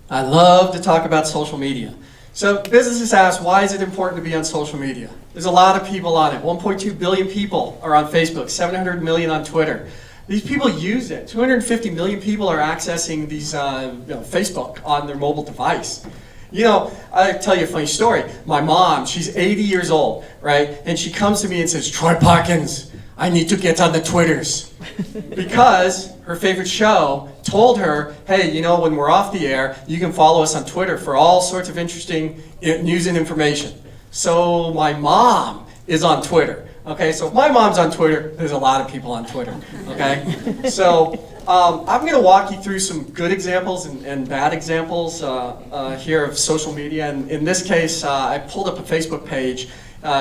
I love to talk about social media. So businesses ask, why is it important to be on social media? There's a lot of people on it. 1.2 billion people are on Facebook, 700 million on Twitter. These people use it. 250 million people are accessing these Facebook on their mobile device. You know, I'll tell you a funny story. My mom, she's 80 years old, right? And she comes to me and says, Troy Parkins, I need to get on the Twitters. Because her favorite show told her, hey, you know, when we're off the air, you can follow us on Twitter for all sorts of interesting news and information. So my mom is on Twitter. Okay, so if my mom's on Twitter, there's a lot of people on Twitter. Okay, so I'm going to walk you through some good examples and bad examples here of social media. And in this case, I pulled up a Facebook page.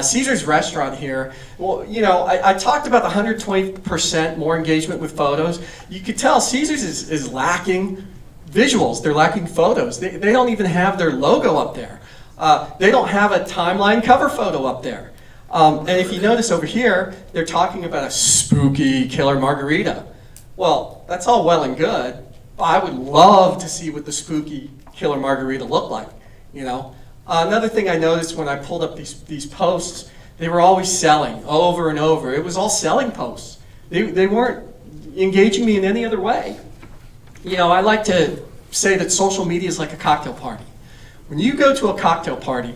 Caesar's Restaurant here. Well, you know, I talked about the 120% more engagement with photos. You could tell Caesar's is lacking visuals. They're lacking photos. They don't even have their logo up there. They don't have a timeline cover photo up there. And if you notice over here, they're talking about a spooky killer margarita. Well, that's all well and good, but I would love to see what the spooky killer margarita looked like, you know. Another thing I noticed when I pulled up these posts, they were always selling over and over. It was all selling posts. They weren't engaging me in any other way. You know, I like to say that social media is like a cocktail party. When you go to a cocktail party,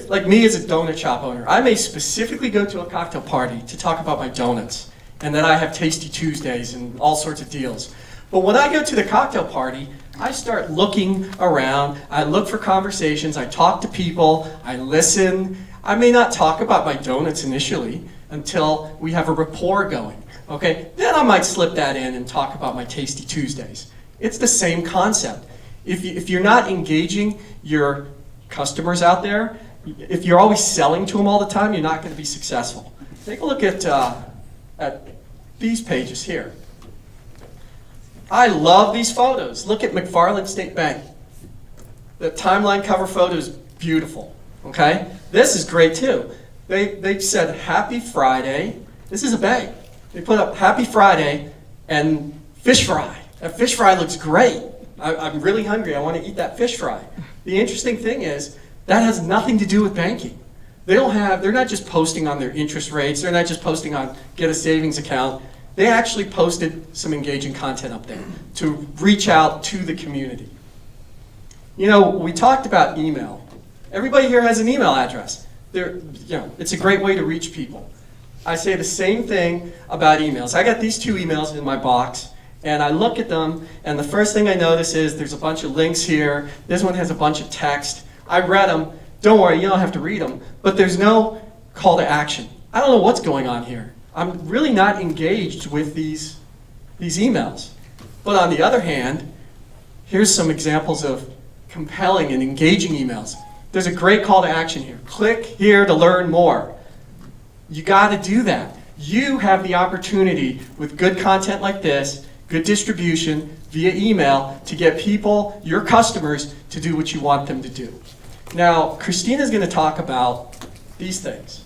like me as a donut shop owner, I may specifically go to a cocktail party to talk about my donuts and that I have Tasty Tuesdays and all sorts of deals. But when I go to the cocktail party, I start looking around, I look for conversations, I talk to people, I listen. I may not talk about my donuts initially until we have a rapport going, okay? Then I might slip that in and talk about my Tasty Tuesdays. It's the same concept. If you're not engaging your customers out there, if you're always selling to them all the time, you're not going to be successful. Take a look at these pages here. I love these photos. Look at McFarland State Bank. The timeline cover photo is beautiful, okay? This is great too. They said Happy Friday. This is a bank. They put up Happy Friday and fish fry. That fish fry looks great. I'm really hungry. I want to eat that fish fry. The interesting thing is that has nothing to do with banking. They're not just posting on their interest rates. They're not just posting on get a savings account. They actually posted some engaging content up there to reach out to the community. You know, we talked about email. Everybody here has an email address. It's a great way to reach people. I say the same thing about emails. I got these two emails in my box, and I look at them, and the first thing I notice is there's a bunch of links here. This one has a bunch of text. I read them. Don't worry, you don't have to read them. But there's no call to action. I don't know what's going on here. I'm really not engaged with these emails. But on the other hand, here's some examples of compelling and engaging emails. There's a great call to action here. Click here to learn more. You got to do that. You have the opportunity with good content like this, good distribution via email, to get people, your customers, to do what you want them to do. Now, Christina's going to talk about these things.